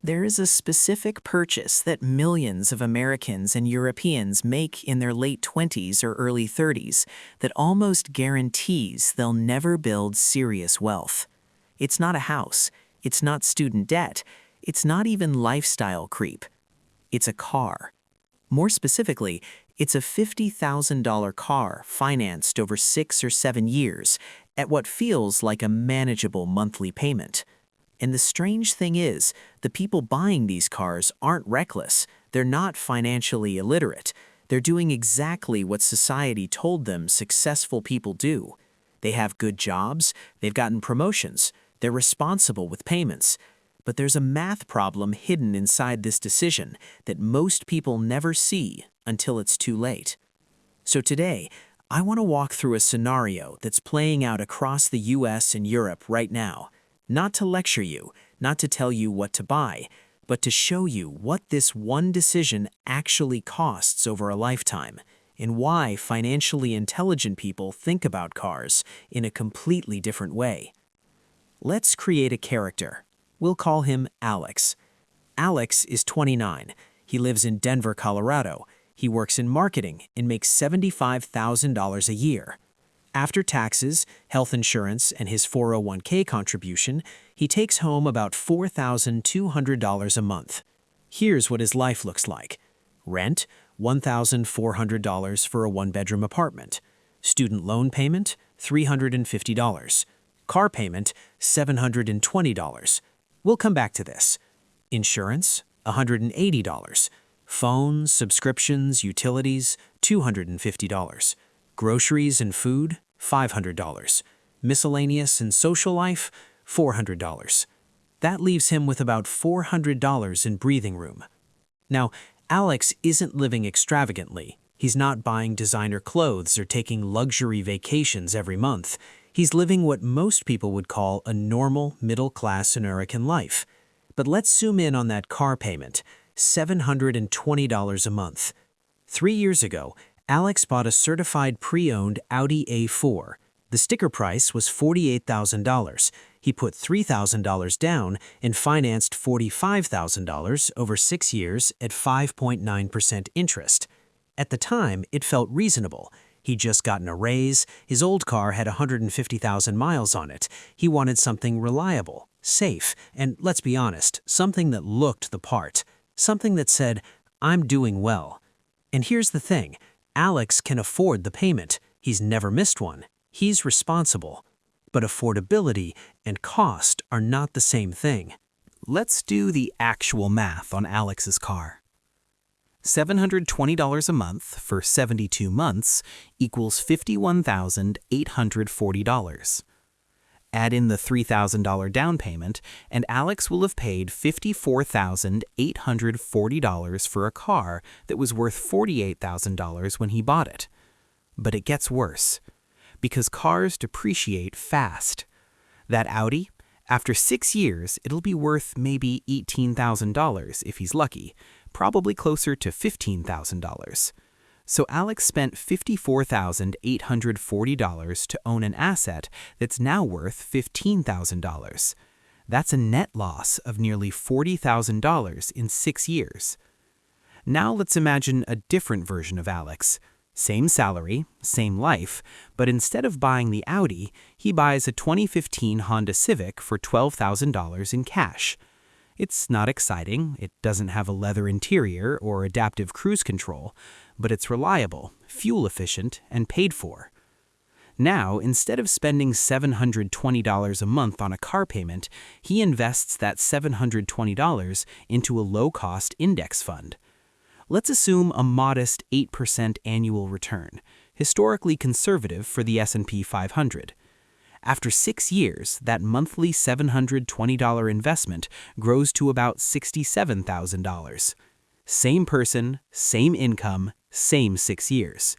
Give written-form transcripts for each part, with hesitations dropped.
There is a specific purchase that millions of Americans and Europeans make in their late 20s or early 30s that almost guarantees they'll never build serious wealth. It's not a house, it's not student debt, it's not even lifestyle creep. It's a car. More specifically, it's a $50,000 car financed over 6 or 7 years at what feels like a manageable monthly payment. And the strange thing is, the people buying these cars aren't reckless. They're not financially illiterate. They're doing exactly what society told them successful people do. They have good jobs, they've gotten promotions, they're responsible with payments. But there's a math problem hidden inside this decision that most people never see until it's too late. So today, I want to walk through a scenario that's playing out across the US and Europe right now. Not to lecture you, not to tell you what to buy, but to show you what this one decision actually costs over a lifetime, and why financially intelligent people think about cars in a completely different way. Let's create a character. We'll call him Alex. Alex is 29. He lives in Denver, Colorado. He works in marketing and makes $75,000 a year. After taxes, health insurance, and his 401k contribution, he takes home about $4,200 a month. Here's what his life looks like. Rent, $1,400 for a one-bedroom apartment. Student loan payment, $350. Car payment, $720. We'll come back to this. Insurance, $180. Phones, subscriptions, utilities, $250. Groceries and food, $500. Miscellaneous and social life, $400. That leaves him with about $400 in breathing room. Now, Alex isn't living extravagantly. He's not buying designer clothes or taking luxury vacations every month. He's living what most people would call a normal, middle-class American life. But let's zoom in on that car payment, $720 a month. 3 years ago, Alex bought a certified pre-owned Audi A4. The sticker price was $48,000. He put $3,000 down and financed $45,000 over 6 years at 5.9% interest. At the time, it felt reasonable. He'd just gotten a raise, his old car had 150,000 miles on it. He wanted something reliable, safe, and let's be honest, something that looked the part. Something that said, "I'm doing well." And here's the thing. Alex can afford the payment. He's never missed one. He's responsible. But affordability and cost are not the same thing. Let's do the actual math on Alex's car. $720 a month for 72 months equals $51,840. Add in the $3,000 down payment, and Alex will have paid $54,840 for a car that was worth $48,000 when he bought it. But it gets worse, because cars depreciate fast. That Audi, after 6 years, it'll be worth maybe $18,000 if he's lucky, probably closer to $15,000. So Alex spent $54,840 to own an asset that's now worth $15,000. That's a net loss of nearly $40,000 in 6 years. Now let's imagine a different version of Alex. Same salary, same life, but instead of buying the Audi, he buys a 2015 Honda Civic for $12,000 in cash. It's not exciting, it doesn't have a leather interior or adaptive cruise control, but it's reliable, fuel-efficient, and paid for. Now, instead of spending $720 a month on a car payment, he invests that $720 into a low-cost index fund. Let's assume a modest 8% annual return, historically conservative for the S&P 500. After 6 years, that monthly $720 investment grows to about $67,000. Same person, same income, same 6 years.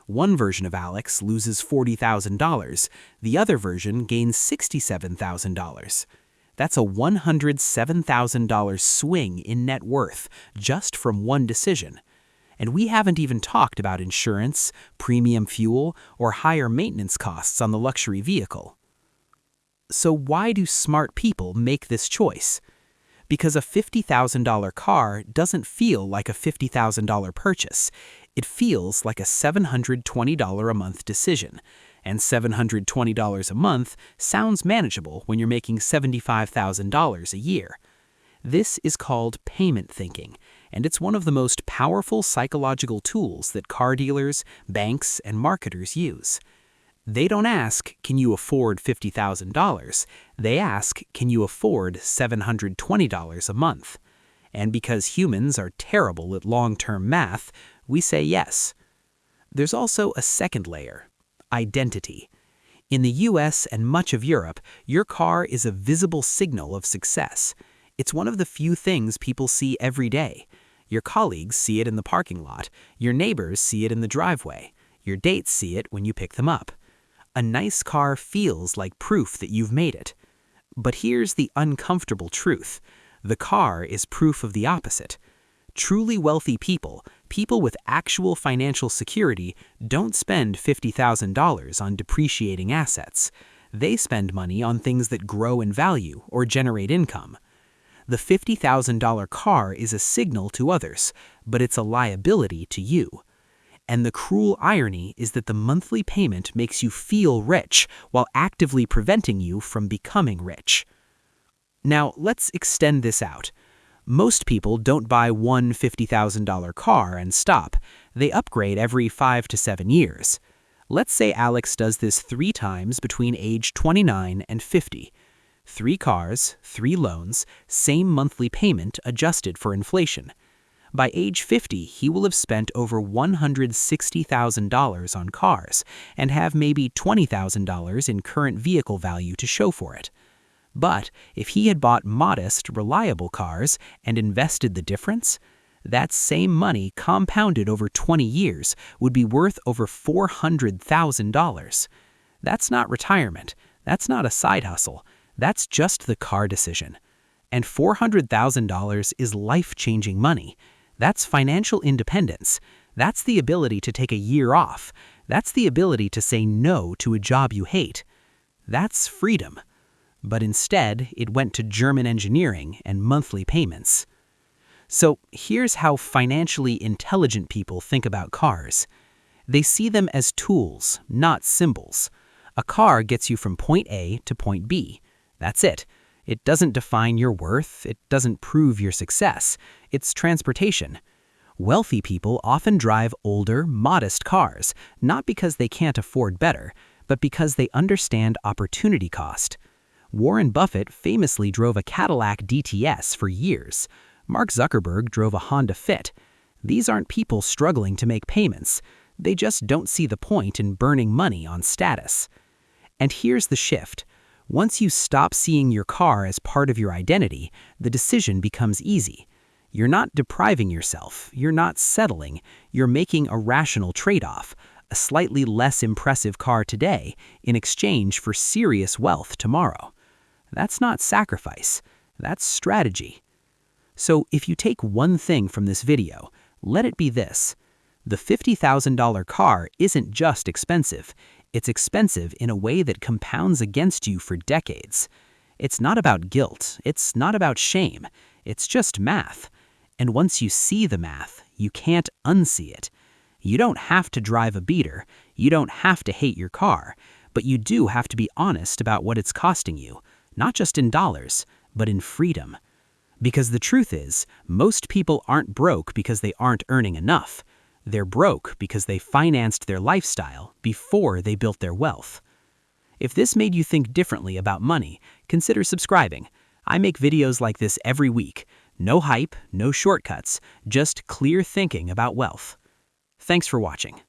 One version of Alex loses $40,000, the other version gains $67,000. That's a $107,000 swing in net worth just from one decision. And we haven't even talked about insurance, premium fuel, or higher maintenance costs on the luxury vehicle. So why do smart people make this choice? Because a $50,000 car doesn't feel like a $50,000 purchase. It feels like a $720 a month decision. And $720 a month sounds manageable when you're making $75,000 a year. This is called payment thinking, and it's one of the most powerful psychological tools that car dealers, banks, and marketers use. They don't ask, can you afford $50,000? They ask, can you afford $720 a month? And because humans are terrible at long-term math, we say yes. There's also a second layer: identity. In the US and much of Europe, your car is a visible signal of success. It's one of the few things people see every day. Your colleagues see it in the parking lot. Your neighbors see it in the driveway. Your dates see it when you pick them up. A nice car feels like proof that you've made it. But here's the uncomfortable truth. The car is proof of the opposite. Truly wealthy people, people with actual financial security, don't spend $50,000 on depreciating assets. They spend money on things that grow in value or generate income. The $50,000 car is a signal to others, but it's a liability to you. And the cruel irony is that the monthly payment makes you feel rich while actively preventing you from becoming rich. Now, let's extend this out. Most people don't buy one $50,000 car and stop. They upgrade every 5 to 7 years. Let's say Alex does this 3 times between age 29 and 50. 3 cars, 3 loans, same monthly payment adjusted for inflation. By age 50, he will have spent over $160,000 on cars and have maybe $20,000 in current vehicle value to show for it. But if he had bought modest, reliable cars and invested the difference, that same money compounded over 20 years would be worth over $400,000. That's not retirement. That's not a side hustle. That's just the car decision. And $400,000 is life-changing money. That's financial independence. That's the ability to take a year off. That's the ability to say no to a job you hate. That's freedom. But instead, it went to German engineering and monthly payments. So here's how financially intelligent people think about cars. They see them as tools, not symbols. A car gets you from point A to point B. That's it. It doesn't define your worth. It doesn't prove your success. It's transportation. Wealthy people often drive older, modest cars, not because they can't afford better, but because they understand opportunity cost. Warren Buffett famously drove a Cadillac DTS for years. Mark Zuckerberg drove a Honda Fit. These aren't people struggling to make payments. They just don't see the point in burning money on status. And here's the shift. Once you stop seeing your car as part of your identity, the decision becomes easy. You're not depriving yourself. You're not settling. You're making a rational trade-off, a slightly less impressive car today in exchange for serious wealth tomorrow. That's not sacrifice. That's strategy. So if you take one thing from this video, let it be this. The $50,000 car isn't just expensive. It's expensive in a way that compounds against you for decades. It's not about guilt. It's not about shame. It's just math. And once you see the math, you can't unsee it. You don't have to drive a beater. You don't have to hate your car. But you do have to be honest about what it's costing you, not just in dollars, but in freedom. Because the truth is, most people aren't broke because they aren't earning enough. They're broke because they financed their lifestyle before they built their wealth. If this made you think differently about money, consider subscribing. I make videos like this every week. No hype, no shortcuts, just clear thinking about wealth. Thanks for watching.